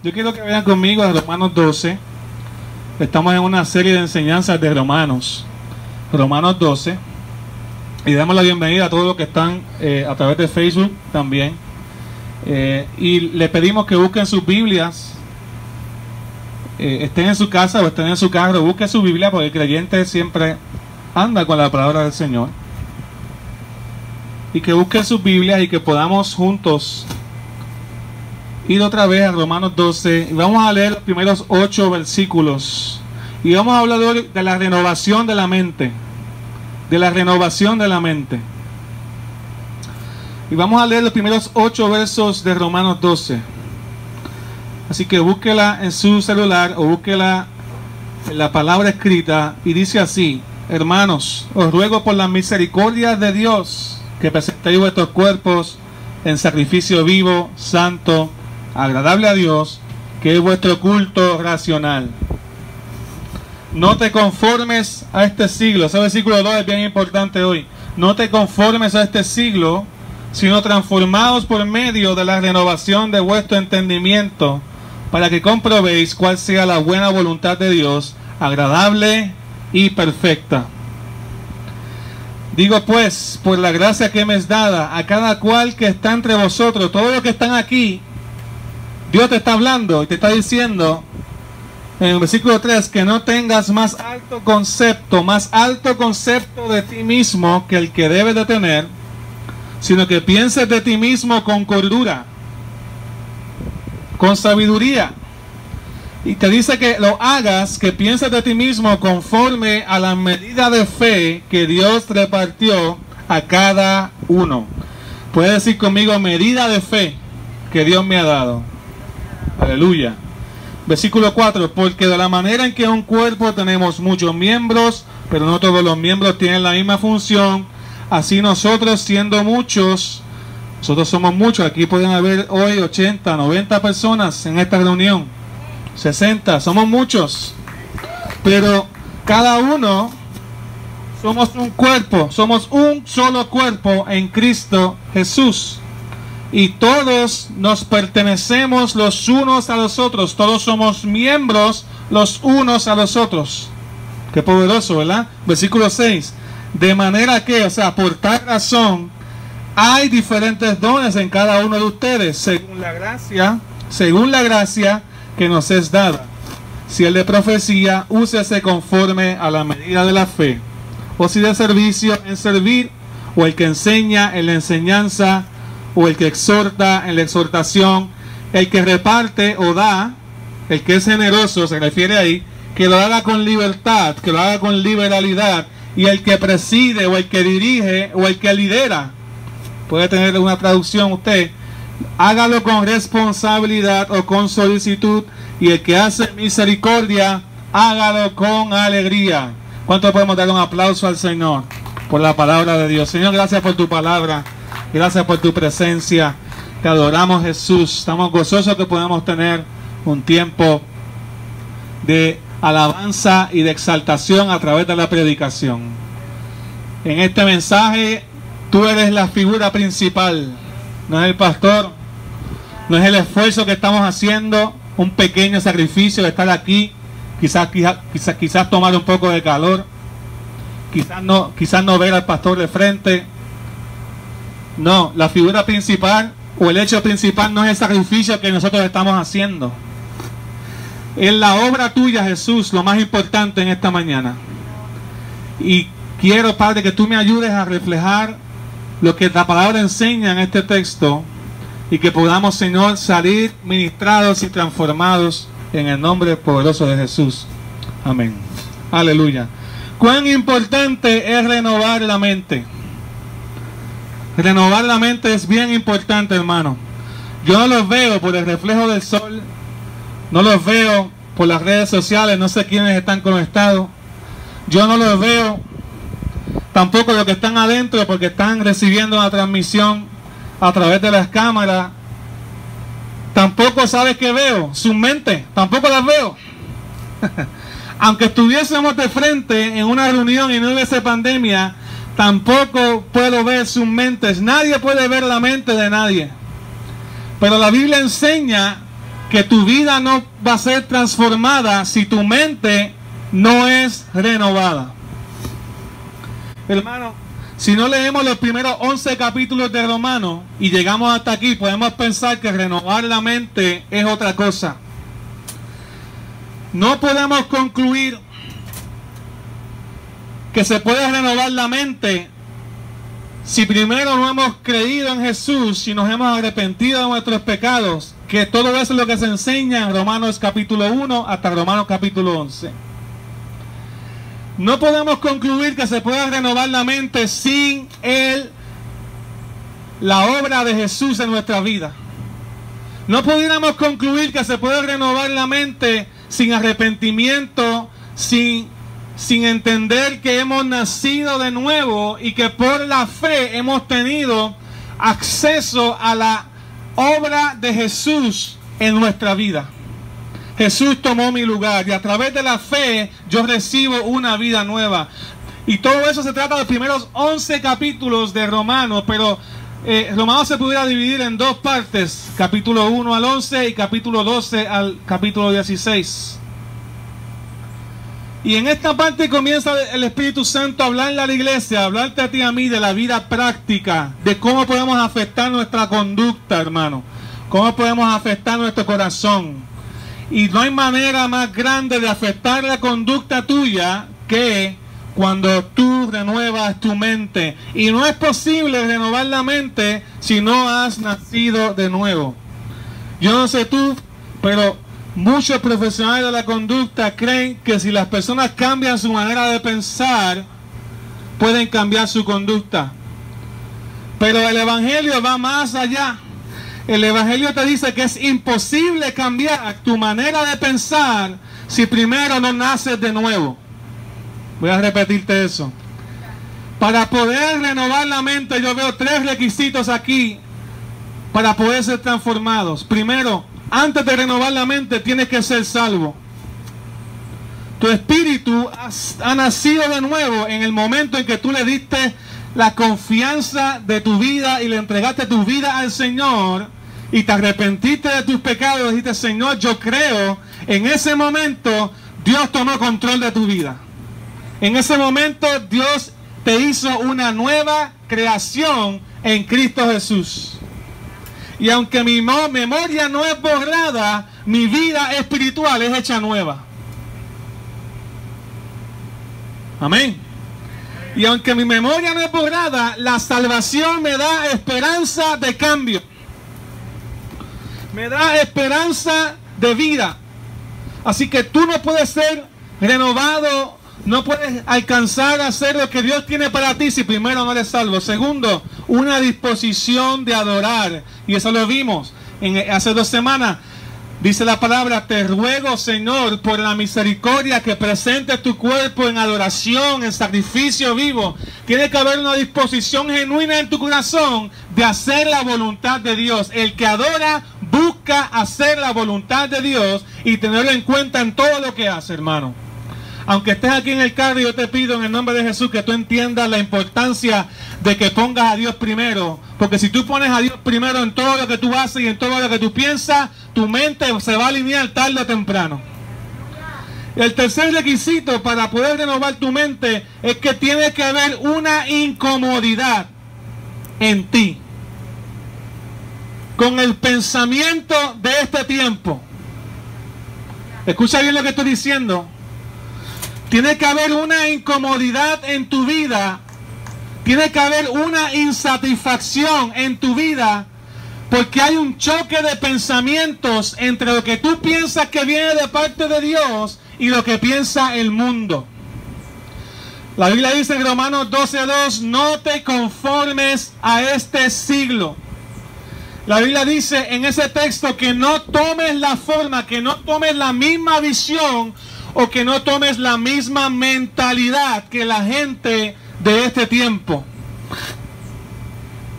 Yo quiero que vayan conmigo a Romanos 12. Estamos en una serie de enseñanzas de Romanos 12. Y damos la bienvenida a todos los que están a través de Facebook también. Y le pedimos que busquen sus Biblias. Estén en su casa o estén en su carro, busquen su Biblia, porque el creyente siempre anda con la palabra del Señor. Y que busquen sus Biblias y que podamos juntos ir otra vez a Romanos 12. Y vamos a leer los primeros 8 versículos. Y vamos a hablar hoy de la renovación de la mente. De la renovación de la mente. Y vamos a leer los primeros 8 versos de Romanos 12. Así que búsquela en su celular o búsquela en la palabra escrita. Y dice así: hermanos, os ruego por la misericordia de Dios que presentéis vuestros cuerpos en sacrificio vivo, santo, agradable a Dios, que es vuestro culto racional. No te conformes a este siglo. Ese versículo 2 es bien importante hoy. No te conformes a este siglo, sino transformados por medio de la renovación de vuestro entendimiento, para que comprobéis cuál sea la buena voluntad de Dios, agradable y perfecta. Digo pues, por la gracia que me es dada, a cada cual que está entre vosotros, todos los que están aquí, Dios te está hablando y te está diciendo en el versículo 3, que no tengas más alto concepto de ti mismo que el que debes de tener, sino que pienses de ti mismo con cordura, con sabiduría. Y te dice que lo hagas, que pienses de ti mismo conforme a la medida de fe que Dios repartió a cada uno. Puedes decir conmigo: medida de fe que Dios me ha dado. Aleluya. Versículo 4, porque de la manera en que en un cuerpo tenemos muchos miembros, pero no todos los miembros tienen la misma función, así nosotros, siendo muchos, nosotros somos muchos. Aquí pueden haber hoy 80, 90 personas en esta reunión, 60, somos muchos, pero cada uno somos un cuerpo, somos un solo cuerpo en Cristo Jesús. Y todos nos pertenecemos los unos a los otros. Todos somos miembros los unos a los otros. Qué poderoso, ¿verdad? Versículo 6. De manera que, o sea, por tal razón, hay diferentes dones en cada uno de ustedes, según la gracia que nos es dada. Si el de profecía, úsese conforme a la medida de la fe. O si de servicio, en servir. O el que enseña, en la enseñanza. O el que exhorta, en la exhortación. El que reparte o da, el que es generoso, se refiere ahí, que lo haga con libertad, que lo haga con liberalidad. Y el que preside, o el que dirige, o el que lidera, puede tener una traducción usted, hágalo con responsabilidad o con solicitud. Y el que hace misericordia, hágalo con alegría. ¿Cuánto podemos dar un aplauso al Señor por la palabra de Dios? Señor, gracias por tu palabra. Gracias por tu presencia. Te adoramos, Jesús. Estamos gozosos que podamos tener un tiempo de alabanza y de exaltación a través de la predicación. En este mensaje, tú eres la figura principal. No es el pastor. No es el esfuerzo que estamos haciendo. Un pequeño sacrificio de estar aquí. Quizás tomar un poco de calor. Quizás no ver al pastor de frente. No, la figura principal o el hecho principal no es el sacrificio que nosotros estamos haciendo. Es la obra tuya, Jesús, lo más importante en esta mañana. Y quiero, Padre, que tú me ayudes a reflejar lo que la palabra enseña en este texto y que podamos, Señor, salir ministrados y transformados en el nombre poderoso de Jesús. Amén. Aleluya. ¿Cuán importante es renovar la mente? Renovar la mente es bien importante, hermano. Yo no los veo por el reflejo del sol, no los veo por las redes sociales, no sé quiénes están conectados. Yo no los veo tampoco los que están adentro, porque están recibiendo una transmisión a través de las cámaras. Tampoco sabes qué veo, su mente, tampoco las veo. Aunque estuviésemos de frente en una reunión y no hubiese pandemia, tampoco puedo ver sus mentes. Nadie puede ver la mente de nadie. Pero la Biblia enseña que tu vida no va a ser transformada si tu mente no es renovada. Hermano, si no leemos los primeros 11 capítulos de Romanos y llegamos hasta aquí, podemos pensar que renovar la mente es otra cosa. No podemos concluir que se puede renovar la mente si primero no hemos creído en Jesús, si nos hemos arrepentido de nuestros pecados, que todo eso es lo que se enseña en Romanos capítulo 1 hasta Romanos capítulo 11. No podemos concluir que se pueda renovar la mente sin la obra de Jesús en nuestra vida. No pudiéramos concluir que se puede renovar la mente sin arrepentimiento, sin entender que hemos nacido de nuevo y que por la fe hemos tenido acceso a la obra de Jesús en nuestra vida. Jesús tomó mi lugar y a través de la fe yo recibo una vida nueva. Y todo eso se trata de los primeros 11 capítulos de Romanos, pero Romanos se pudiera dividir en dos partes, capítulo 1 al 11 y capítulo 12 al capítulo 16. Y en esta parte comienza el Espíritu Santo a hablarle a la iglesia, a hablarte a ti y a mí de la vida práctica, de cómo podemos afectar nuestra conducta, hermano, cómo podemos afectar nuestro corazón. Y no hay manera más grande de afectar la conducta tuya que cuando tú renuevas tu mente. Y no es posible renovar la mente si no has nacido de nuevo. Yo no sé tú, pero muchos profesionales de la conducta creen que si las personas cambian su manera de pensar, pueden cambiar su conducta. Pero el Evangelio va más allá. El Evangelio te dice que es imposible cambiar tu manera de pensar si primero no naces de nuevo. Voy a repetirte eso. Para poder renovar la mente, yo veo 3 requisitos aquí para poder ser transformados. Primero, antes de renovar la mente, tienes que ser salvo. Tu espíritu ha nacido de nuevo en el momento en que tú le diste la confianza de tu vida y le entregaste tu vida al Señor y te arrepentiste de tus pecados y dijiste, Señor, yo creo. En ese momento Dios tomó control de tu vida. En ese momento Dios te hizo una nueva creación en Cristo Jesús. Y aunque mi memoria no es borrada, mi vida espiritual es hecha nueva. Amén. Y aunque mi memoria no es borrada, la salvación me da esperanza de cambio. Me da esperanza de vida. Así que tú no puedes ser renovado, no puedes alcanzar a hacer lo que Dios tiene para ti si primero no eres salvo. Segundo, una disposición de adorar. Y eso lo vimos hace 2 semanas. Dice la palabra, te ruego, Señor, por la misericordia, que presentes tu cuerpo en adoración, en sacrificio vivo. Tiene que haber una disposición genuina en tu corazón de hacer la voluntad de Dios. El que adora busca hacer la voluntad de Dios y tenerlo en cuenta en todo lo que hace, hermano. Aunque estés aquí en el carro, yo te pido en el nombre de Jesús que tú entiendas la importancia de que pongas a Dios primero. Porque si tú pones a Dios primero en todo lo que tú haces y en todo lo que tú piensas, tu mente se va a alinear tarde o temprano. El tercer requisito para poder renovar tu mente es que tiene que haber una incomodidad en ti con el pensamiento de este tiempo. Escucha bien lo que estoy diciendo. Tiene que haber una incomodidad en tu vida. Tiene que haber una insatisfacción en tu vida. Porque hay un choque de pensamientos entre lo que tú piensas que viene de parte de Dios y lo que piensa el mundo. La Biblia dice en Romanos 12:2, no te conformes a este siglo. La Biblia dice en ese texto que no tomes la forma, que no tomes la misma visión o que no tomes la misma mentalidad que la gente de este tiempo.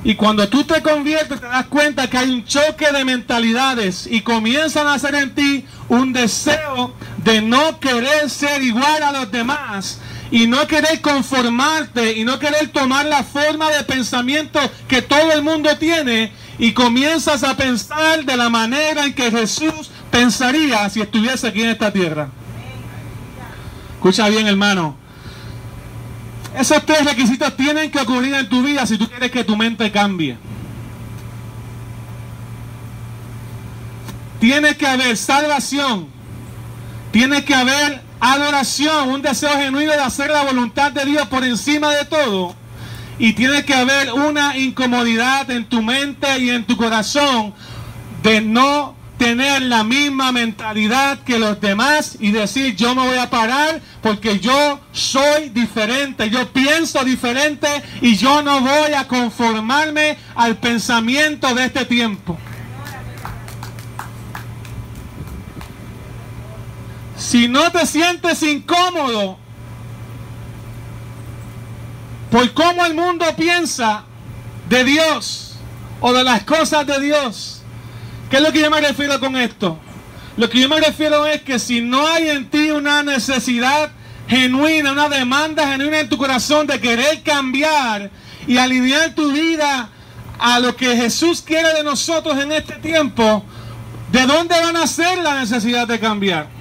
Y cuando tú te conviertes te das cuenta que hay un choque de mentalidades y comienzan a hacer en ti un deseo de no querer ser igual a los demás y no querer conformarte y no querer tomar la forma de pensamiento que todo el mundo tiene, y comienzas a pensar de la manera en que Jesús pensaría si estuviese aquí en esta tierra? Escucha bien, hermano. Esos 3 requisitos tienen que ocurrir en tu vida si tú quieres que tu mente cambie. Tiene que haber salvación, tiene que haber adoración, un deseo genuino de hacer la voluntad de Dios por encima de todo, y tiene que haber una incomodidad en tu mente y en tu corazón de no tener la misma mentalidad que los demás y decir: yo me voy a parar porque yo soy diferente, yo pienso diferente y yo no voy a conformarme al pensamiento de este tiempo. Si no te sientes incómodo por cómo el mundo piensa de Dios o de las cosas de Dios, ¿qué es lo que yo me refiero con esto? Lo que yo me refiero es que si no hay en ti una necesidad genuina, una demanda genuina en tu corazón de querer cambiar y alinear tu vida a lo que Jesús quiere de nosotros en este tiempo, ¿de dónde va a nacer la necesidad de cambiar?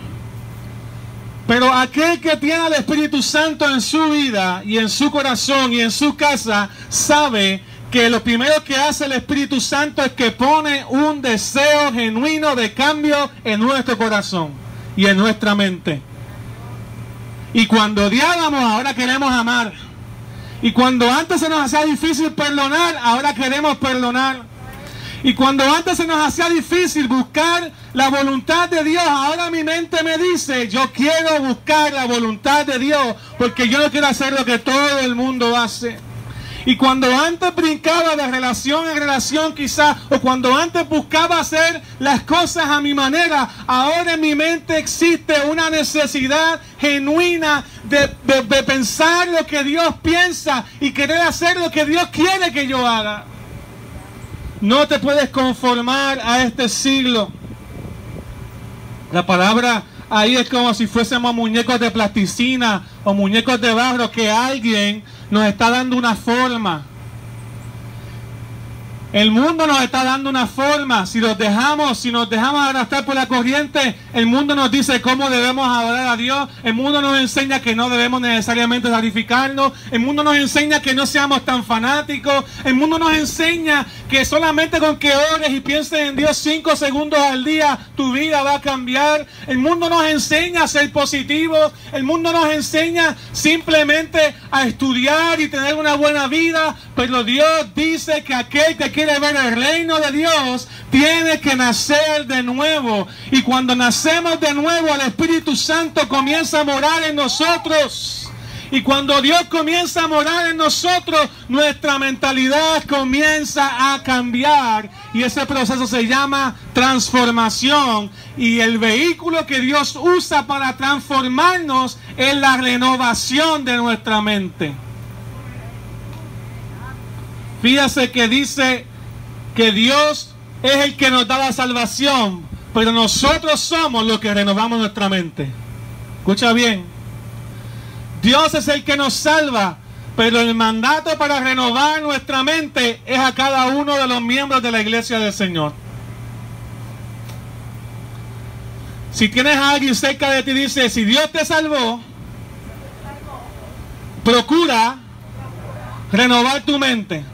Pero aquel que tiene al Espíritu Santo en su vida y en su corazón y en su casa sabe que lo primero que hace el Espíritu Santo es que pone un deseo genuino de cambio en nuestro corazón y en nuestra mente. Y cuando odiábamos, ahora queremos amar. Y cuando antes se nos hacía difícil perdonar, ahora queremos perdonar. Y cuando antes se nos hacía difícil buscar la voluntad de Dios, ahora mi mente me dice: yo quiero buscar la voluntad de Dios porque yo no quiero hacer lo que todo el mundo hace. Y cuando antes brincaba de relación en relación quizás, o cuando antes buscaba hacer las cosas a mi manera, ahora en mi mente existe una necesidad genuina de pensar lo que Dios piensa y querer hacer lo que Dios quiere que yo haga. No te puedes conformar a este siglo. La palabra ahí es como si fuésemos muñecos de plasticina o muñecos de barro que alguien nos está dando una forma. El mundo nos está dando una forma. Si nos dejamos arrastrar por la corriente, el mundo nos dice cómo debemos adorar a Dios. El mundo nos enseña que no debemos necesariamente sacrificarnos. El mundo nos enseña que no seamos tan fanáticos. El mundo nos enseña que solamente con que ores y pienses en Dios 5 segundos al día, tu vida va a cambiar. El mundo nos enseña a ser positivos. El mundo nos enseña simplemente a estudiar y tener una buena vida. Pero Dios dice que aquel que quiere ver el reino de Dios tiene que nacer de nuevo. Y cuando nacemos de nuevo, el Espíritu Santo comienza a morar en nosotros. Y cuando Dios comienza a morar en nosotros, nuestra mentalidad comienza a cambiar. Y ese proceso se llama transformación. Y el vehículo que Dios usa para transformarnos es la renovación de nuestra mente. Fíjate que dice que Dios es el que nos da la salvación, pero nosotros somos los que renovamos nuestra mente. Escucha bien. Dios es el que nos salva, pero el mandato para renovar nuestra mente es a cada uno de los miembros de la iglesia del Señor. Si tienes a alguien cerca de ti, dice: si Dios te salvó, procura renovar tu mente.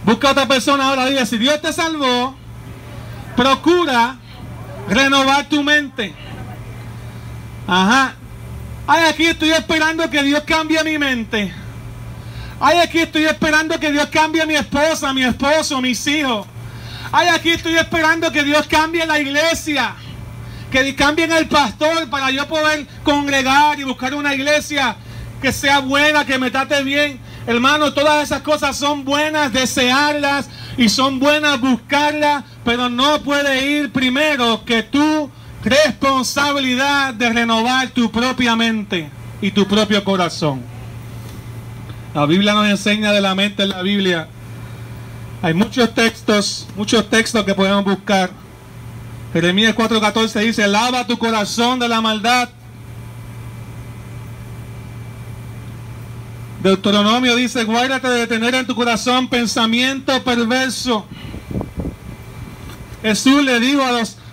Busca a otra persona ahora, diga: si Dios te salvó, procura renovar tu mente. Ajá. Ay, aquí estoy esperando que Dios cambie mi mente. Ay, aquí estoy esperando que Dios cambie a mi esposa, a mi esposo, mis hijos. Ay, aquí estoy esperando que Dios cambie la iglesia, que cambien el pastor para yo poder congregar y buscar una iglesia que sea buena, que me trate bien. Hermano, todas esas cosas son buenas desearlas y son buenas buscarlas, pero no puede ir primero que tu responsabilidad de renovar tu propia mente y tu propio corazón. La Biblia nos enseña de la mente en la Biblia. Hay muchos textos que podemos buscar. Jeremías 4:14 dice: lava tu corazón de la maldad. Deuteronomio dice: guárdate de tener en tu corazón pensamiento perverso. Jesús le dijo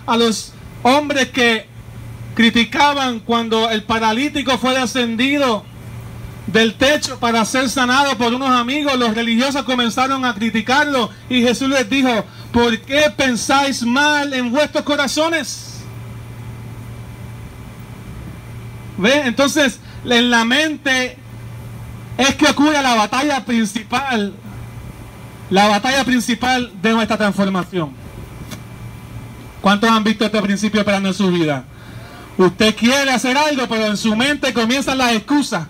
a los hombres que criticaban cuando el paralítico fue descendido del techo para ser sanado por unos amigos. Los religiosos comenzaron a criticarlo y Jesús les dijo: ¿por qué pensáis mal en vuestros corazones? ¿Ve? Entonces, en la mente es que ocurre la batalla principal de nuestra transformación. ¿Cuántos han visto este principio operando en su vida? Usted quiere hacer algo, pero en su mente comienzan las excusas.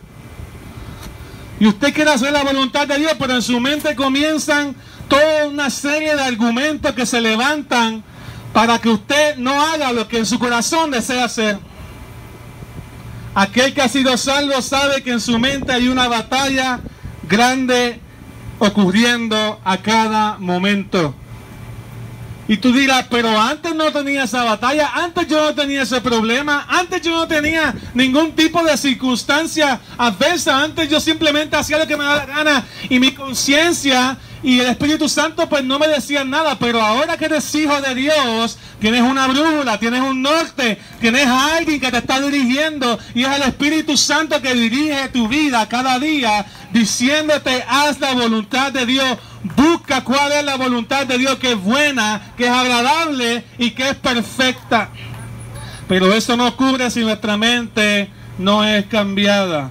Y usted quiere hacer la voluntad de Dios, pero en su mente comienzan toda una serie de argumentos que se levantan para que usted no haga lo que en su corazón desea hacer. Aquel que ha sido salvo sabe que en su mente hay una batalla grande ocurriendo a cada momento. Y tú dirás: pero antes no tenía esa batalla, antes yo no tenía ese problema, antes yo no tenía ningún tipo de circunstancia adversa, antes yo simplemente hacía lo que me daba la gana y mi conciencia y el Espíritu Santo pues no me decían nada. Pero ahora que eres hijo de Dios, tienes una brújula, tienes un norte, tienes a alguien que te está dirigiendo, y es el Espíritu Santo que dirige tu vida cada día, diciéndote: haz la voluntad de Dios. Busca cuál es la voluntad de Dios, que es buena, que es agradable y que es perfecta. Pero eso no ocurre si nuestra mente no es cambiada.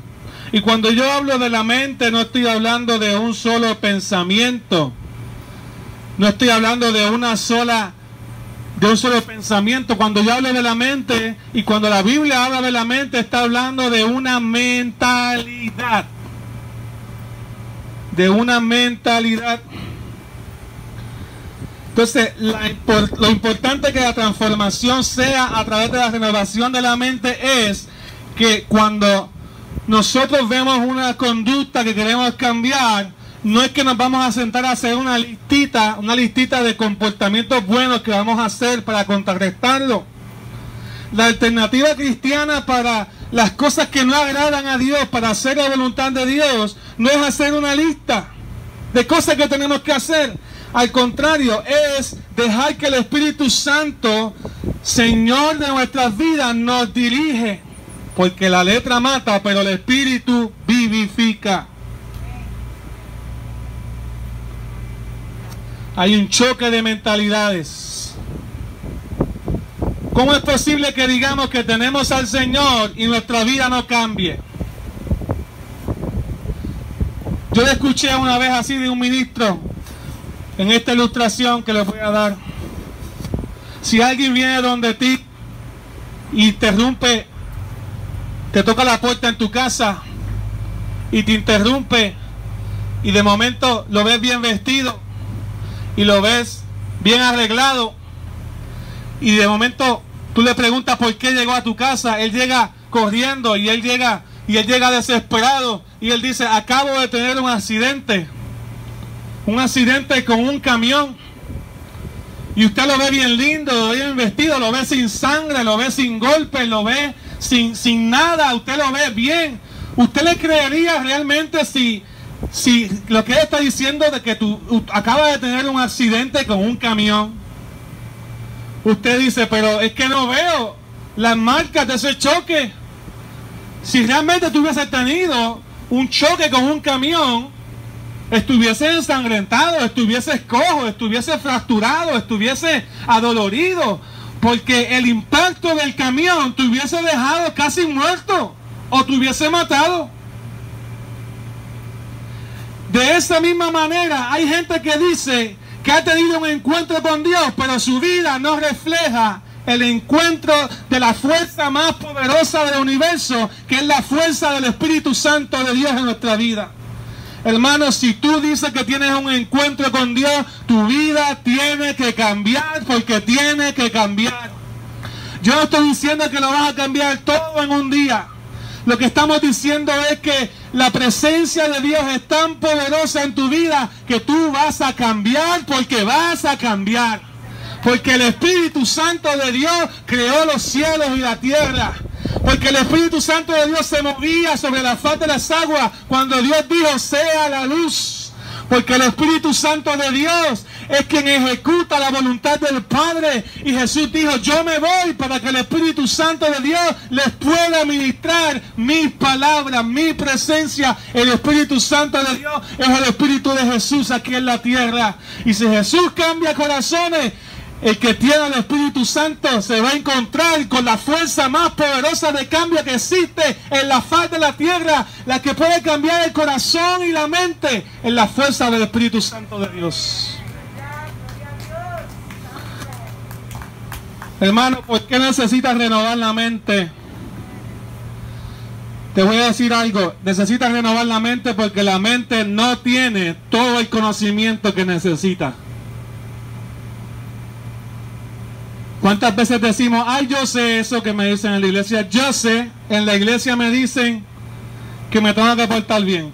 Y cuando yo hablo de la mente, no estoy hablando de un solo pensamiento. No estoy hablando de un solo pensamiento. Cuando yo hablo de la mente, y cuando la Biblia habla de la mente, está hablando de una mentalidad. De una mentalidad. Entonces, lo importante que la transformación sea a través de la renovación de la mente es que cuando nosotros vemos una conducta que queremos cambiar, no es que nos vamos a sentar a hacer una listita de comportamientos buenos que vamos a hacer para contrarrestarlo. La alternativa cristiana para las cosas que no agradan a Dios, para hacer la voluntad de Dios, no es hacer una lista de cosas que tenemos que hacer. Al contrario, es dejar que el Espíritu Santo, Señor de nuestras vidas, nos dirige. Porque la letra mata, pero el Espíritu vivifica. Hay un choque de mentalidades. ¿Cómo es posible que digamos que tenemos al Señor y nuestra vida no cambie? Yo le escuché una vez así de un ministro, en esta ilustración que les voy a dar. Si alguien viene donde ti y te toca la puerta en tu casa y te interrumpe, y de momento lo ves bien vestido y lo ves bien arreglado, y de momento tú le preguntas por qué llegó a tu casa, él llega corriendo y él llega desesperado y él dice: acabo de tener un accidente con un camión. Y usted lo ve bien lindo, lo ve bien vestido, lo ve sin sangre, lo ve sin golpes, lo ve sin nada, usted lo ve bien. ¿Usted le creería realmente si lo que él está diciendo de que tú acabas de tener un accidente con un camión? Usted dice: pero es que no veo las marcas de ese choque. Si realmente tú hubieses tenido un choque con un camión, estuviese ensangrentado, estuviese cojo, estuviese fracturado, estuviese adolorido, porque el impacto del camión te hubiese dejado casi muerto o te hubiese matado. De esa misma manera, hay gente que dice que ha tenido un encuentro con Dios, pero su vida no refleja el encuentro de la fuerza más poderosa del universo, que es la fuerza del Espíritu Santo de Dios en nuestra vida. Hermano, si tú dices que tienes un encuentro con Dios, tu vida tiene que cambiar, porque tiene que cambiar. Yo no estoy diciendo que lo vas a cambiar todo en un día. Lo que estamos diciendo es que la presencia de Dios es tan poderosa en tu vida que tú vas a cambiar, porque vas a cambiar. Porque el Espíritu Santo de Dios creó los cielos y la tierra. Porque el Espíritu Santo de Dios se movía sobre la faz de las aguas cuando Dios dijo: sea la luz. Porque el Espíritu Santo de Dios es quien ejecuta la voluntad del Padre. Y Jesús dijo, yo me voy para que el Espíritu Santo de Dios les pueda ministrar mis palabras, mi presencia. El Espíritu Santo de Dios es el Espíritu de Jesús aquí en la tierra. Y si Jesús cambia corazones, el que tiene el Espíritu Santo se va a encontrar con la fuerza más poderosa de cambio que existe en la faz de la tierra. La que puede cambiar el corazón y la mente es la fuerza del Espíritu Santo de Dios. Hermano, ¿por qué necesitas renovar la mente? Te voy a decir algo. Necesitas renovar la mente porque la mente no tiene todo el conocimiento que necesita. ¿Cuántas veces decimos, ay, yo sé eso que me dicen en la iglesia? Yo sé, en la iglesia me dicen que me tengo que portar bien.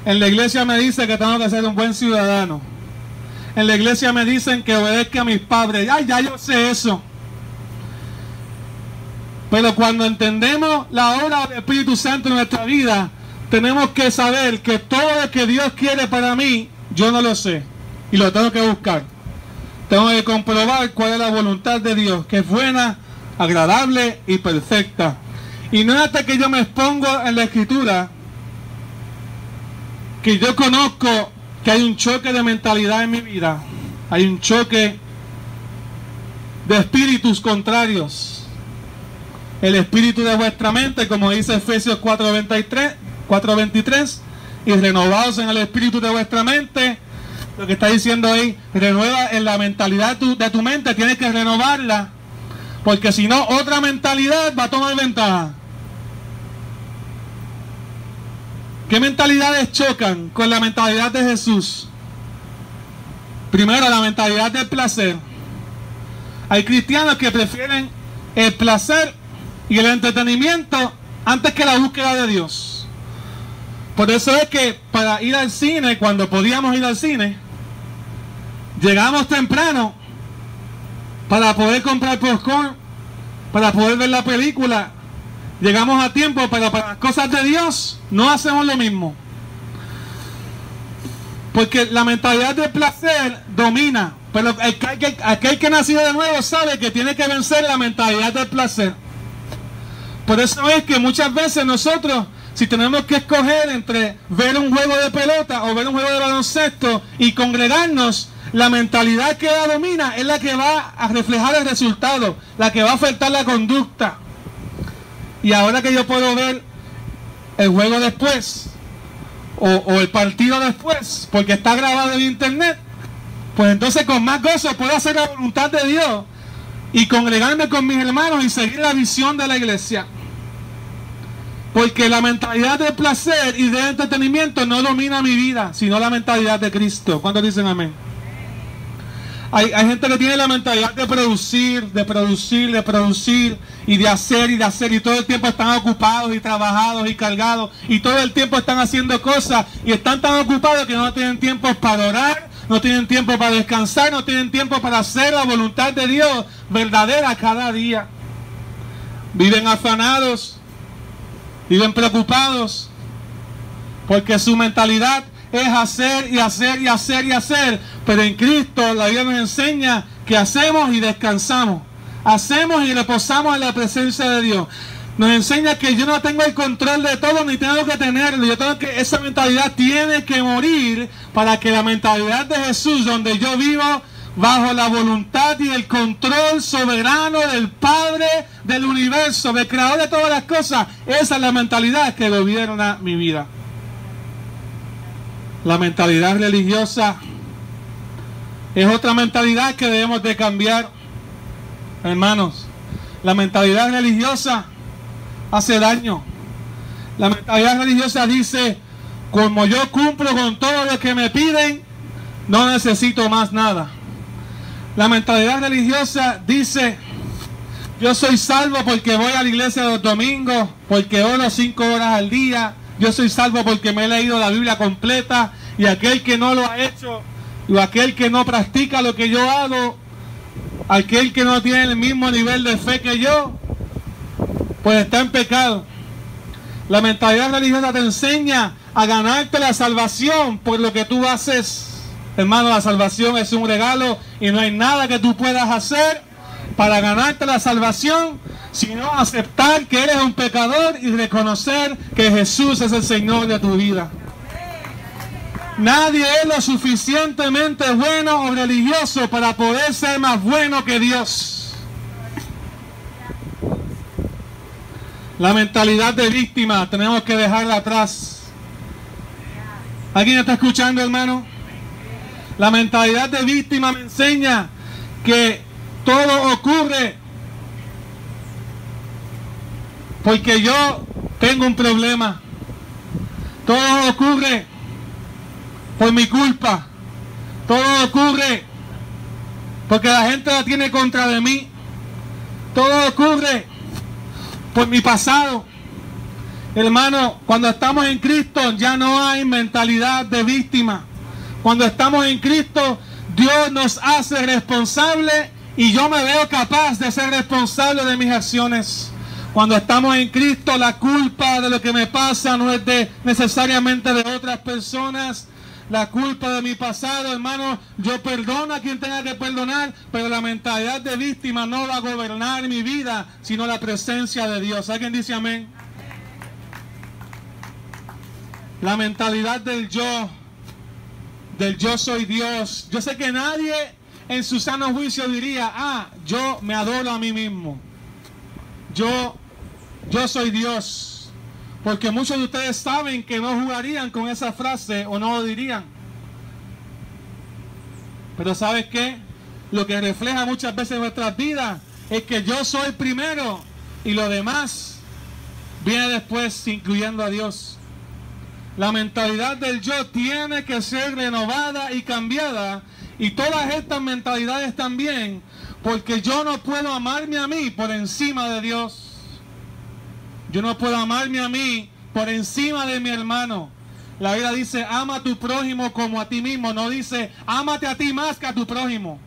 En la iglesia me dicen que tengo que ser un buen ciudadano. En la iglesia me dicen que obedezca a mis padres. Ay, ya yo sé eso. Pero cuando entendemos la obra del Espíritu Santo en nuestra vida, tenemos que saber que todo lo que Dios quiere para mí, yo no lo sé. Y lo tengo que buscar. Tengo que comprobar cuál es la voluntad de Dios, que es buena, agradable y perfecta. Y no es hasta que yo me expongo en la Escritura que yo conozco que hay un choque de mentalidad en mi vida. Hay un choque de espíritus contrarios. El espíritu de vuestra mente, como dice Efesios 4:23, y renovados en el espíritu de vuestra mente. Lo que está diciendo ahí, renueva en la mentalidad de tu mente, tienes que renovarla, porque si no, otra mentalidad va a tomar ventaja. ¿Qué mentalidades chocan con la mentalidad de Jesús? Primero, la mentalidad del placer. Hay cristianos que prefieren el placer y el entretenimiento antes que la búsqueda de Dios. Por eso es que para ir al cine, cuando podíamos ir al cine, llegamos temprano para poder comprar popcorn, para poder ver la película. Llegamos a tiempo, pero para las cosas de Dios no hacemos lo mismo. Porque la mentalidad del placer domina. Pero aquel que nació de nuevo sabe que tiene que vencer la mentalidad del placer. Por eso es que muchas veces nosotros, si tenemos que escoger entre ver un juego de pelota o ver un juego de baloncesto y congregarnos, la mentalidad que la domina es la que va a reflejar el resultado, la que va a afectar la conducta. Y ahora que yo puedo ver el juego después o el partido después, porque está grabado en internet, pues entonces con más gozo puedo hacer la voluntad de Dios y congregarme con mis hermanos y seguir la visión de la iglesia. Porque la mentalidad de placer y de entretenimiento no domina mi vida, sino la mentalidad de Cristo. ¿Cuántos dicen amén? Hay gente que tiene la mentalidad de producir y de hacer y todo el tiempo están ocupados y trabajados y cargados y todo el tiempo están haciendo cosas y están tan ocupados que no tienen tiempo para orar, no tienen tiempo para descansar, no tienen tiempo para hacer la voluntad de Dios verdadera cada día. Viven afanados, viven preocupados porque su mentalidad es hacer y hacer y hacer y hacer. Pero en Cristo la Biblia nos enseña que hacemos y descansamos, hacemos y reposamos en la presencia de Dios. Nos enseña que yo no tengo el control de todo ni tengo que tenerlo. Esa mentalidad tiene que morir para que la mentalidad de Jesús, donde yo vivo bajo la voluntad y el control soberano del Padre del universo, del Creador de todas las cosas, esa es la mentalidad que gobierna mi vida. La mentalidad religiosa es otra mentalidad que debemos de cambiar, hermanos. La mentalidad religiosa hace daño. La mentalidad religiosa dice, como yo cumplo con todo lo que me piden, no necesito más nada. La mentalidad religiosa dice, yo soy salvo porque voy a la iglesia los domingos, porque oro 5 horas al día. Yo soy salvo porque me he leído la Biblia completa, y aquel que no lo ha hecho, o aquel que no practica lo que yo hago, aquel que no tiene el mismo nivel de fe que yo, pues está en pecado. La mentalidad religiosa te enseña a ganarte la salvación por lo que tú haces. Hermano, la salvación es un regalo y no hay nada que tú puedas hacer para ganarte la salvación, sino aceptar que eres un pecador y reconocer que Jesús es el Señor de tu vida. Nadie es lo suficientemente bueno o religioso para poder ser más bueno que Dios. La mentalidad de víctima tenemos que dejarla atrás. ¿Alguien está escuchando, hermano? La mentalidad de víctima me enseña que todo ocurre porque yo tengo un problema. Todo ocurre por mi culpa. Todo ocurre porque la gente la tiene contra de mí. Todo ocurre por mi pasado. Hermano, cuando estamos en Cristo ya no hay mentalidad de víctima. Cuando estamos en Cristo, Dios nos hace responsable y yo me veo capaz de ser responsable de mis acciones. Cuando estamos en Cristo, la culpa de lo que me pasa no es necesariamente de otras personas. La culpa de mi pasado, hermano, yo perdono a quien tenga que perdonar, pero la mentalidad de víctima no va a gobernar mi vida, sino la presencia de Dios. ¿Alguien dice amén? La mentalidad del yo soy Dios. Yo sé que nadie en su sano juicio diría, yo me adoro a mí mismo. Yo soy Dios. Porque muchos de ustedes saben que no jugarían con esa frase o no lo dirían. Pero ¿sabes qué? Lo que refleja muchas veces en nuestras vidas es que yo soy primero y lo demás viene después, incluyendo a Dios. La mentalidad del yo tiene que ser renovada y cambiada, y todas estas mentalidades también, porque yo no puedo amarme a mí por encima de Dios. Yo no puedo amarme a mí por encima de mi hermano. La Biblia dice, ama a tu prójimo como a ti mismo. No dice, ámate a ti más que a tu prójimo.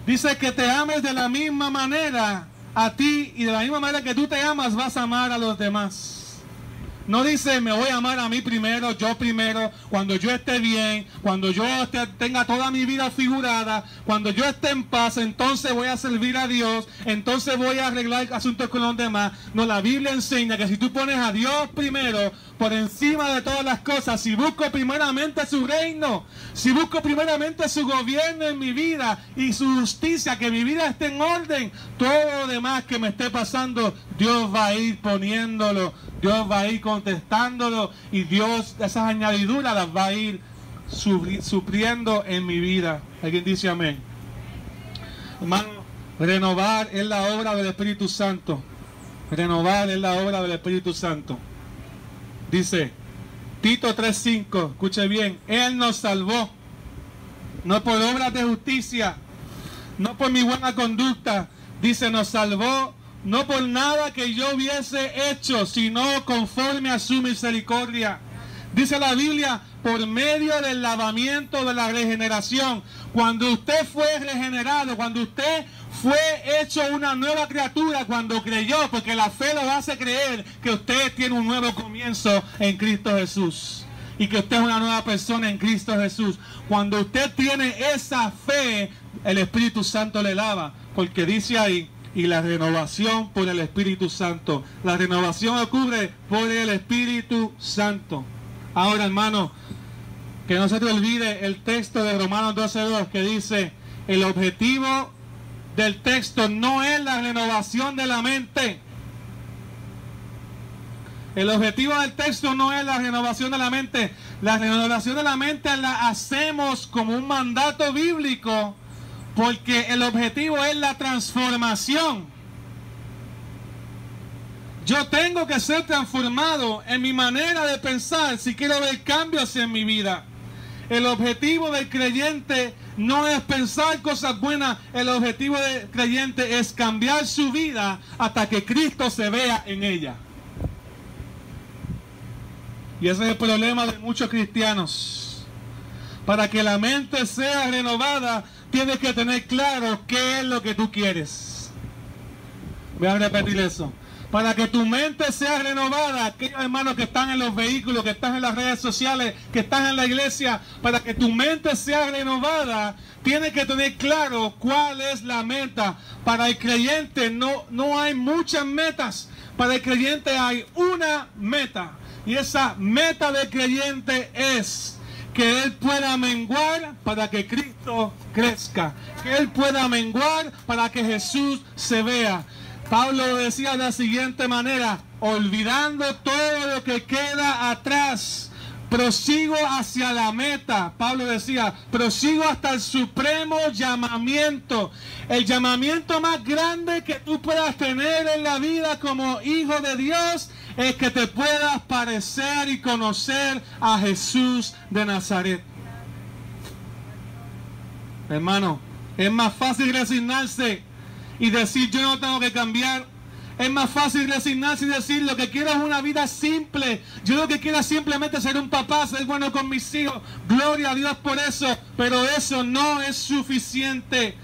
Dice que te ames de la misma manera a ti, y de la misma manera que tú te amas vas a amar a los demás. No dice me voy a amar a mí primero, yo primero, cuando yo esté bien, cuando yo tenga toda mi vida figurada, cuando yo esté en paz, entonces voy a servir a Dios, entonces voy a arreglar asuntos con los demás. No, la Biblia enseña que si tú pones a Dios primero, por encima de todas las cosas, si busco primeramente su reino, si busco primeramente su gobierno en mi vida y su justicia, que mi vida esté en orden, todo lo demás que me esté pasando, Dios va a ir poniéndolo, Dios va a ir contestándolo, y Dios esas añadiduras las va a ir supliendo en mi vida. ¿Alguien dice amén? Hermano, renovar es la obra del Espíritu Santo. Renovar es la obra del Espíritu Santo. Dice Tito 3:5, escuche bien, Él nos salvó, no por obras de justicia, no por mi buena conducta. Dice, nos salvó no por nada que yo hubiese hecho, sino conforme a su misericordia. Dice la Biblia, por medio del lavamiento de la regeneración. Cuando usted fue regenerado, cuando usted fue hecho una nueva criatura, cuando creyó, porque la fe lo hace creer que usted tiene un nuevo comienzo en Cristo Jesús, y que usted es una nueva persona en Cristo Jesús. Cuando usted tiene esa fe, el Espíritu Santo le lava, porque dice ahí, y la renovación por el Espíritu Santo. La renovación ocurre por el Espíritu Santo. Ahora, hermano, que no se te olvide el texto de Romanos 12:2, que dice, el objetivo del texto no es la renovación de la mente. El objetivo del texto no es la renovación de la mente. La renovación de la mente la hacemos como un mandato bíblico, porque el objetivo es la transformación. Yo tengo que ser transformado en mi manera de pensar si quiero ver cambios en mi vida. El objetivo del creyente no es pensar cosas buenas. El objetivo del creyente es cambiar su vida hasta que Cristo se vea en ella. Y ese es el problema de muchos cristianos. Para que la mente sea renovada, tienes que tener claro qué es lo que tú quieres. Voy a repetir eso. para que tu mente sea renovada. Aquellos hermanos que están en los vehículos, que están en las redes sociales, que están en la iglesia, para que tu mente sea renovada, tienes que tener claro cuál es la meta. Para el creyente no hay muchas metas. Para el creyente hay una meta. Y esa meta del creyente es que él pueda menguar para que Cristo crezca. Que él pueda menguar para que Jesús se vea. Pablo lo decía de la siguiente manera: olvidando todo lo que queda atrás, prosigo hacia la meta. Pablo decía, prosigo hasta el supremo llamamiento. El llamamiento más grande que tú puedas tener en la vida como hijo de Dios es que te puedas parecer y conocer a Jesús de Nazaret. Hermano, es más fácil resignarse y decir yo no tengo que cambiar. Es más fácil resignarse y decir lo que quiero es una vida simple. Yo lo que quiero es simplemente ser un papá, ser bueno con mis hijos. Gloria a Dios por eso. Pero eso no es suficiente.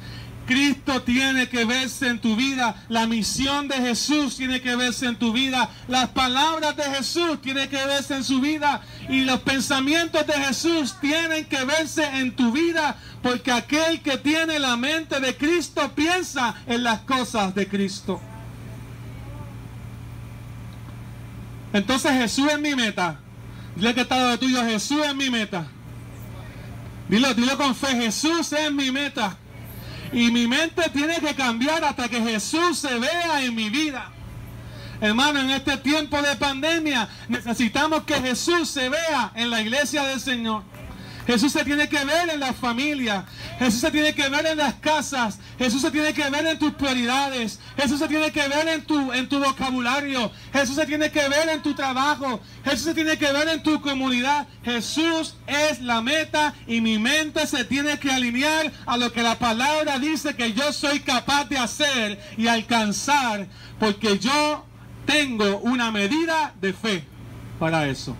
Cristo tiene que verse en tu vida. La misión de Jesús tiene que verse en tu vida. Las palabras de Jesús tienen que verse en su vida. Y los pensamientos de Jesús tienen que verse en tu vida. Porque aquel que tiene la mente de Cristo piensa en las cosas de Cristo. Entonces Jesús es mi meta. Dile que está lo tuyo, Jesús es mi meta. Dilo con fe, Jesús es mi meta. Y mi mente tiene que cambiar hasta que Jesús se vea en mi vida. Hermano, en este tiempo de pandemia necesitamos que Jesús se vea en la iglesia del Señor. Jesús se tiene que ver en la familia. Jesús se tiene que ver en las casas. Jesús se tiene que ver en tus prioridades. Jesús se tiene que ver en tu vocabulario. Jesús se tiene que ver en tu trabajo. Jesús se tiene que ver en tu comunidad. Jesús es la meta y mi mente se tiene que alinear a lo que la palabra dice que yo soy capaz de hacer y alcanzar, porque yo tengo una medida de fe para eso.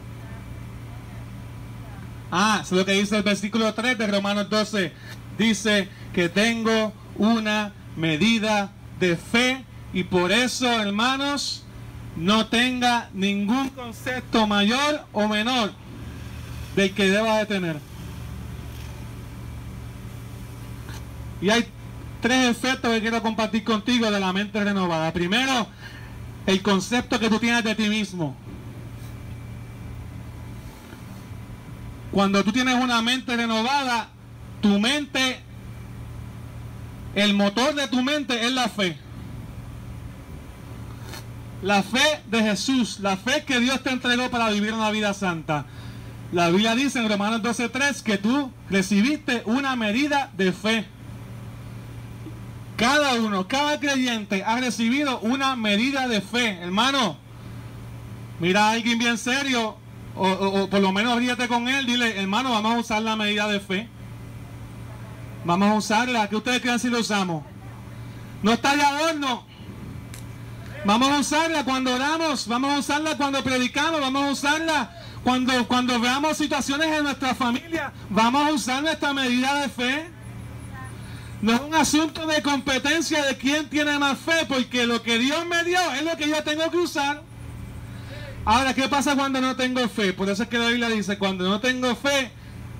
Es lo que dice el versículo 3 de Romanos 12. Dice que tengo una medida de fe y por eso, hermanos, no tenga ningún concepto mayor o menor del que deba de tener. Y hay 3 efectos que quiero compartir contigo de la mente renovada. Primero, el concepto que tú tienes de ti mismo. Cuando tú tienes una mente renovada, tu mente, el motor de tu mente es la fe. La fe de Jesús, la fe que Dios te entregó para vivir una vida santa. La Biblia dice en Romanos 12:3 que tú recibiste una medida de fe. Cada creyente ha recibido una medida de fe. Hermano, mira a alguien bien serio, o por lo menos ríete con él, dile, hermano, vamos a usar la medida de fe. Vamos a usarla. ¿Qué ustedes creen si lo usamos? No está de adorno. Vamos a usarla cuando oramos, vamos a usarla cuando predicamos, vamos a usarla cuando veamos situaciones en nuestra familia. Vamos a usar nuestra medida de fe. No es un asunto de competencia de quién tiene más fe, porque lo que Dios me dio es lo que yo tengo que usar. Ahora, ¿qué pasa cuando no tengo fe? Por eso es que la Biblia dice, cuando no tengo fe,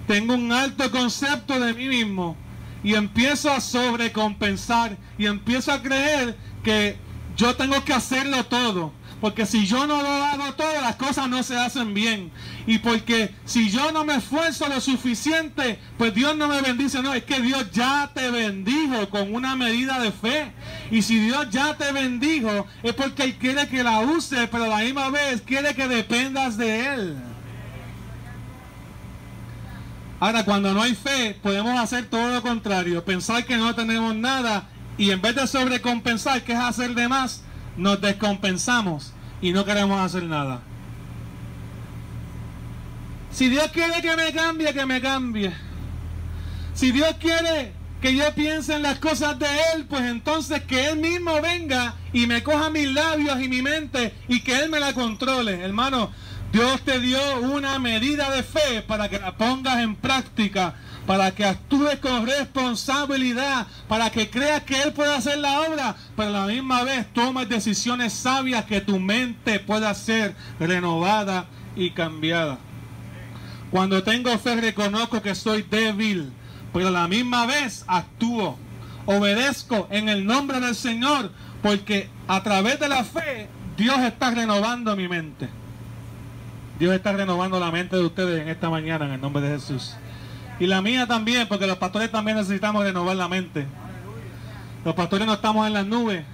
tengo un alto concepto de mí mismo y empiezo a sobrecompensar y empiezo a creer que yo tengo que hacerlo todo, porque si yo no lo hago todo, las cosas no se hacen bien, y porque si yo no me esfuerzo lo suficiente, pues Dios no me bendice. No, es que Dios ya te bendijo con una medida de fe, y si Dios ya te bendijo es porque Él quiere que la uses, pero a la misma vez quiere que dependas de Él. Ahora, cuando no hay fe, podemos hacer todo lo contrario, pensar que no tenemos nada, y en vez de sobrecompensar, que es hacer de más, nos descompensamos y no queremos hacer nada. Si Dios quiere que me cambie, que me cambie. Si Dios quiere que yo piense en las cosas de Él, pues entonces que Él mismo venga y me coja mis labios y mi mente y que Él me la controle. Hermano, Dios te dio una medida de fe para que la pongas en práctica, para que actúes con responsabilidad, para que creas que Él puede hacer la obra, pero a la misma vez tomes decisiones sabias que tu mente pueda ser renovada y cambiada. Cuando tengo fe reconozco que soy débil, pero a la misma vez actúo, obedezco en el nombre del Señor, porque a través de la fe Dios está renovando mi mente. Dios está renovando la mente de ustedes en esta mañana en el nombre de Jesús. Y la mía también, porque los pastores también necesitamos renovar la mente. Los pastores no estamos en las nubes.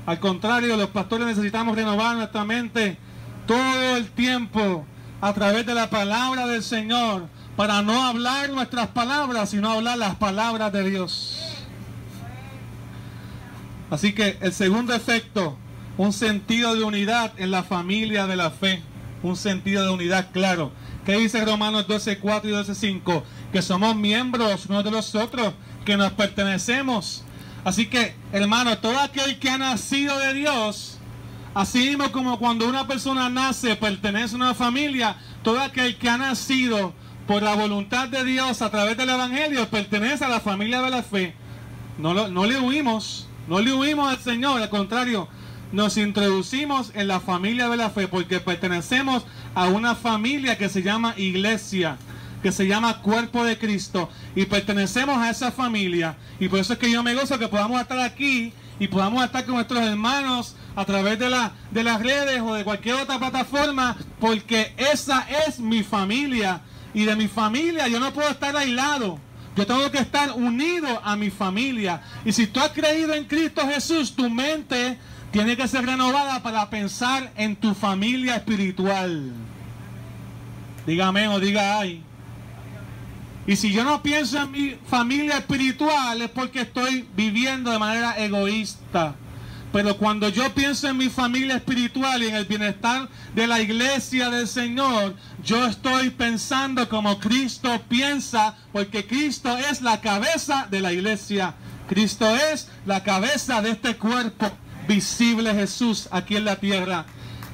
Al contrario, los pastores necesitamos renovar nuestra mente todo el tiempo a través de la palabra del Señor, para no hablar nuestras palabras, sino hablar las palabras de Dios. Así que el segundo efecto, un sentido de unidad en la familia de la fe. Un sentido de unidad claro. ¿Qué dice Romanos 12:4 y 12:5? Que somos miembros unos de los otros, que nos pertenecemos. Así que, hermano, todo aquel que ha nacido de Dios, así mismo como cuando una persona nace, pertenece a una familia, todo aquel que ha nacido por la voluntad de Dios a través del Evangelio, pertenece a la familia de la fe. No le huimos al Señor, al contrario, nos introducimos en la familia de la fe porque pertenecemos a una familia que se llama iglesia, que se llama cuerpo de Cristo, y pertenecemos a esa familia. Y por eso es que yo me gozo que podamos estar aquí y podamos estar con nuestros hermanos a través de las redes o de cualquier otra plataforma, porque esa es mi familia, y de mi familia yo no puedo estar aislado. Yo tengo que estar unido a mi familia. Y si tú has creído en Cristo Jesús, tu mente tiene que ser renovada para pensar en tu familia espiritual. Diga amén o diga ay. Y si yo no pienso en mi familia espiritual es porque estoy viviendo de manera egoísta. Pero cuando yo pienso en mi familia espiritual y en el bienestar de la iglesia del Señor, yo estoy pensando como Cristo piensa, porque Cristo es la cabeza de la iglesia. Cristo es la cabeza de este cuerpo visible, Jesús, aquí en la tierra.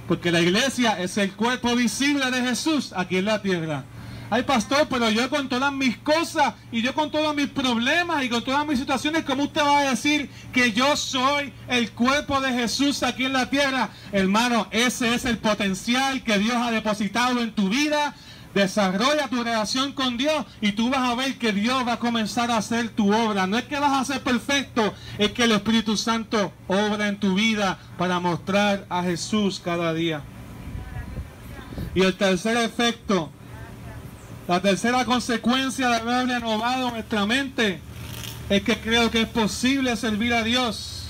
Porque la iglesia es el cuerpo visible de Jesús aquí en la tierra. Ay, pastor, pero yo con todas mis cosas y yo con todos mis problemas y con todas mis situaciones, ¿cómo usted va a decir que yo soy el cuerpo de Jesús aquí en la tierra? Hermano, ese es el potencial que Dios ha depositado en tu vida. Desarrolla tu relación con Dios y tú vas a ver que Dios va a comenzar a hacer tu obra. No es que vas a ser perfecto, es que el Espíritu Santo obra en tu vida para mostrar a Jesús cada día. Y el tercer efecto, la tercera consecuencia de haber renovado nuestra mente, es que creo que es posible servir a Dios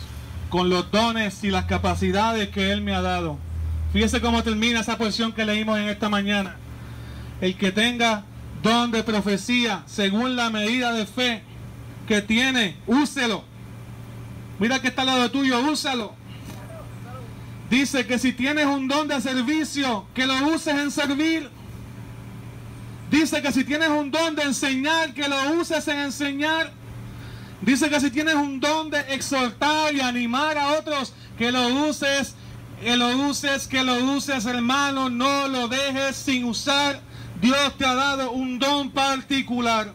con los dones y las capacidades que Él me ha dado. Fíjese cómo termina esa porción que leímos en esta mañana. El que tenga don de profecía, según la medida de fe que tiene, úselo. Mira que está al lado tuyo, úsalo. Dice que si tienes un don de servicio, que lo uses en servir. Dice que si tienes un don de enseñar, que lo uses en enseñar. Dice que si tienes un don de exhortar y animar a otros, que lo uses, hermano, no lo dejes sin usar. Dios te ha dado un don particular.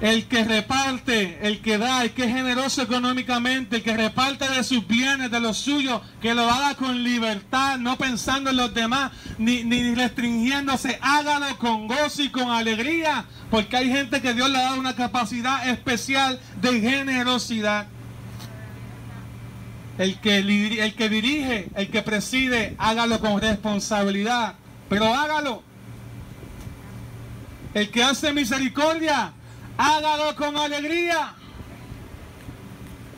El que reparte, el que da, el que es generoso económicamente, el que reparte de sus bienes, de los suyos, que lo haga con libertad, no pensando en los demás, ni restringiéndose. Hágalo con gozo y con alegría, porque hay gente que Dios le ha dado una capacidad especial de generosidad. El que dirige, el que preside, hágalo con responsabilidad, pero hágalo. El que hace misericordia, hágalo con alegría.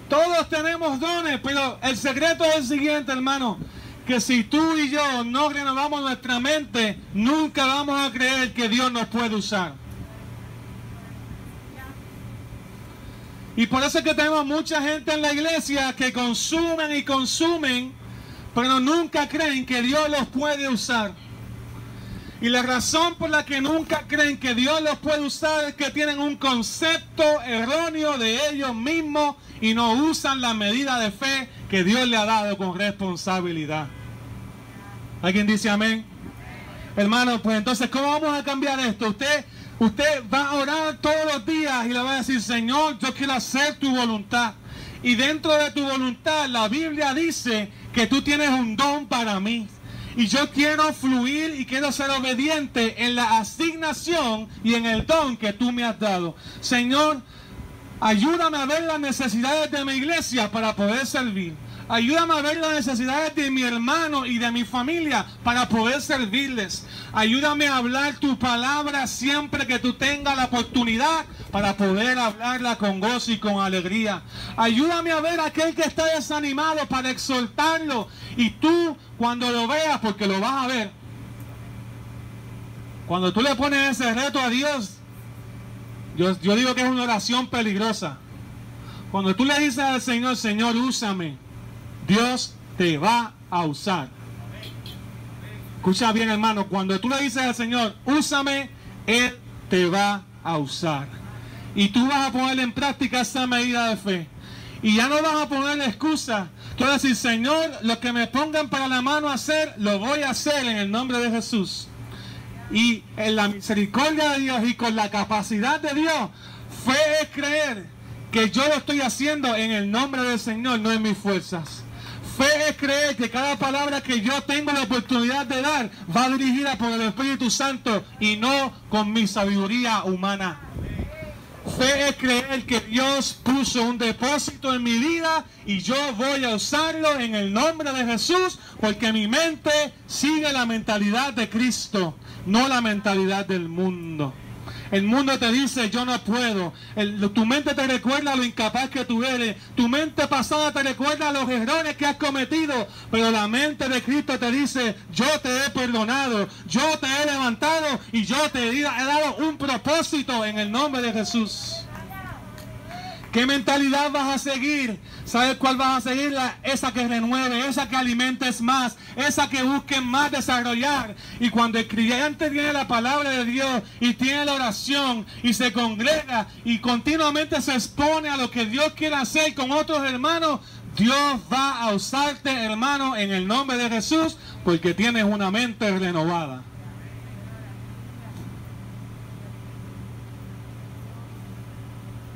Todos tenemos dones, pero el secreto es el siguiente, hermano, que si tú y yo no renovamos nuestra mente, nunca vamos a creer que Dios nos puede usar. Y por eso es que tenemos mucha gente en la iglesia que consumen y consumen, pero nunca creen que Dios los puede usar. Y la razón por la que nunca creen que Dios los puede usar es que tienen un concepto erróneo de ellos mismos y no usan la medida de fe que Dios le ha dado con responsabilidad. ¿Alguien dice amén? Hermano, pues entonces, ¿cómo vamos a cambiar esto? Usted va a orar todos los días y le va a decir, Señor, yo quiero hacer tu voluntad. Y dentro de tu voluntad, la Biblia dice que tú tienes un don para mí. Y yo quiero fluir y quiero ser obediente en la asignación y en el don que tú me has dado. Señor, ayúdame a ver las necesidades de mi iglesia para poder servir. Ayúdame a ver las necesidades de mi hermano y de mi familia para poder servirles. Ayúdame a hablar tu palabra siempre que tú tengas la oportunidad para poder hablarla con gozo y con alegría. Ayúdame a ver a aquel que está desanimado para exhortarlo. Y tú, cuando lo veas, porque lo vas a ver, cuando tú le pones ese reto a Dios, yo digo que es una oración peligrosa. Cuando tú le dices al Señor, Señor, úsame, Dios te va a usar. Escucha bien, hermano, cuando tú le dices al Señor, úsame, Él te va a usar. Y tú vas a poner en práctica esa medida de fe. Y ya no vas a poner excusa. Tú vas a decir, Señor, lo que me pongan para la mano a hacer, lo voy a hacer en el nombre de Jesús. Y en la misericordia de Dios y con la capacidad de Dios, fe es creer que yo lo estoy haciendo en el nombre del Señor, no en mis fuerzas. Fe es creer que cada palabra que yo tengo la oportunidad de dar va dirigida por el Espíritu Santo y no con mi sabiduría humana. Fe es creer que Dios puso un depósito en mi vida y yo voy a usarlo en el nombre de Jesús, porque mi mente sigue la mentalidad de Cristo, no la mentalidad del mundo. El mundo te dice, yo no puedo. Tu mente te recuerda lo incapaz que tú eres. Tu mente pasada te recuerda los errores que has cometido. Pero la mente de Cristo te dice, yo te he perdonado, yo te he levantado y yo te he dado un propósito en el nombre de Jesús. ¿Qué mentalidad vas a seguir? ¿Sabes cuál vas a seguir? Esa que renueve, esa que alimentes más, esa que busque más desarrollar. Y cuando el creyente tiene la palabra de Dios y tiene la oración y se congrega y continuamente se expone a lo que Dios quiere hacer con otros hermanos, Dios va a usarte, hermano, en el nombre de Jesús, porque tienes una mente renovada.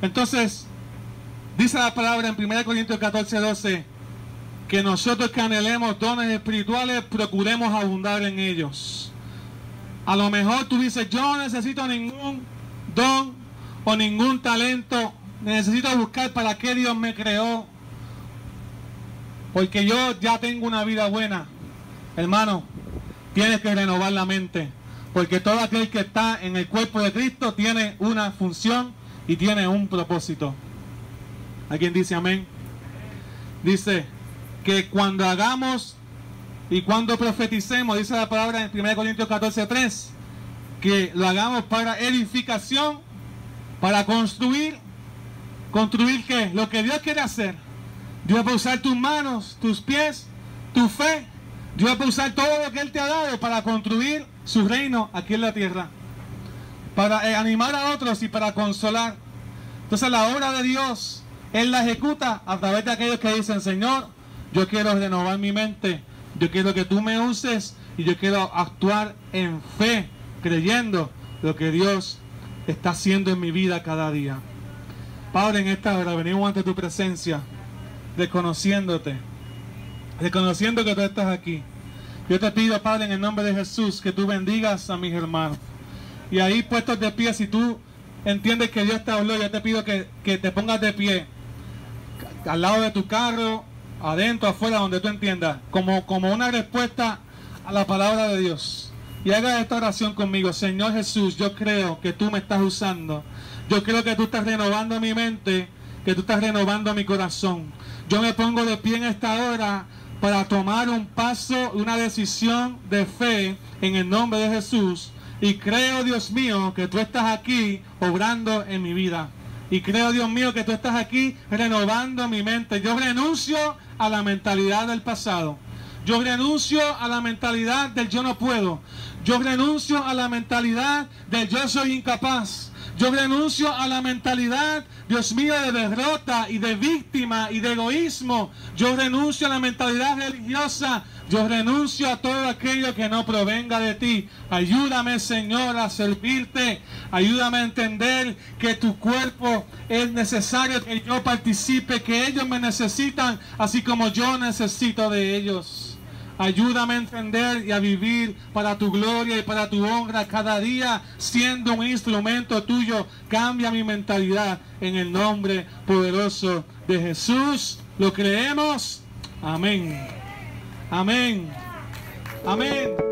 Entonces, dice la palabra en 1 Corintios 14:12 que nosotros que anhelemos dones espirituales, procuremos abundar en ellos. A lo mejor tú dices, yo no necesito ningún don o ningún talento, necesito buscar para qué Dios me creó, porque yo ya tengo una vida buena. Hermano, tienes que renovar la mente, porque todo aquel que está en el cuerpo de Cristo tiene una función y tiene un propósito. ¿Alguien dice amén? Dice que cuando hagamos y cuando profeticemos, dice la palabra en 1 Corintios 14:3, que lo hagamos para edificación, para construir. ¿Construir qué? Lo que Dios quiere hacer. Dios va a usar tus manos, tus pies, tu fe. Dios va a usar todo lo que Él te ha dado para construir su reino aquí en la tierra, para animar a otros y para consolar. Entonces la obra de Dios Él la ejecuta a través de aquellos que dicen, Señor, yo quiero renovar mi mente, yo quiero que tú me uses y yo quiero actuar en fe, creyendo lo que Dios está haciendo en mi vida cada día. Padre, en esta hora venimos ante tu presencia, reconociéndote, reconociendo que tú estás aquí. Yo te pido, Padre, en el nombre de Jesús, que tú bendigas a mis hermanos. Y ahí puestos de pie, si tú entiendes que Dios te habló, yo te pido que te pongas de pie, al lado de tu carro, adentro, afuera, donde tú entiendas, como una respuesta a la palabra de Dios. Y haga esta oración conmigo. Señor Jesús, yo creo que tú me estás usando. Yo creo que tú estás renovando mi mente, que tú estás renovando mi corazón. Yo me pongo de pie en esta hora para tomar un paso, una decisión de fe en el nombre de Jesús. Y creo, Dios mío, que tú estás aquí obrando en mi vida. Y creo, Dios mío, que tú estás aquí renovando mi mente. Yo renuncio a la mentalidad del pasado. Yo renuncio a la mentalidad del yo no puedo. Yo renuncio a la mentalidad del yo soy incapaz. Yo renuncio a la mentalidad, Dios mío, de derrota y de víctima y de egoísmo. Yo renuncio a la mentalidad religiosa. Yo renuncio a todo aquello que no provenga de ti. Ayúdame, Señor, a servirte. Ayúdame a entender que tu cuerpo es necesario que yo participe, que ellos me necesitan, así como yo necesito de ellos. Ayúdame a entender y a vivir para tu gloria y para tu honra cada día, siendo un instrumento tuyo. Cambia mi mentalidad en el nombre poderoso de Jesús. ¿Lo creemos? Amén. Amén. Amén.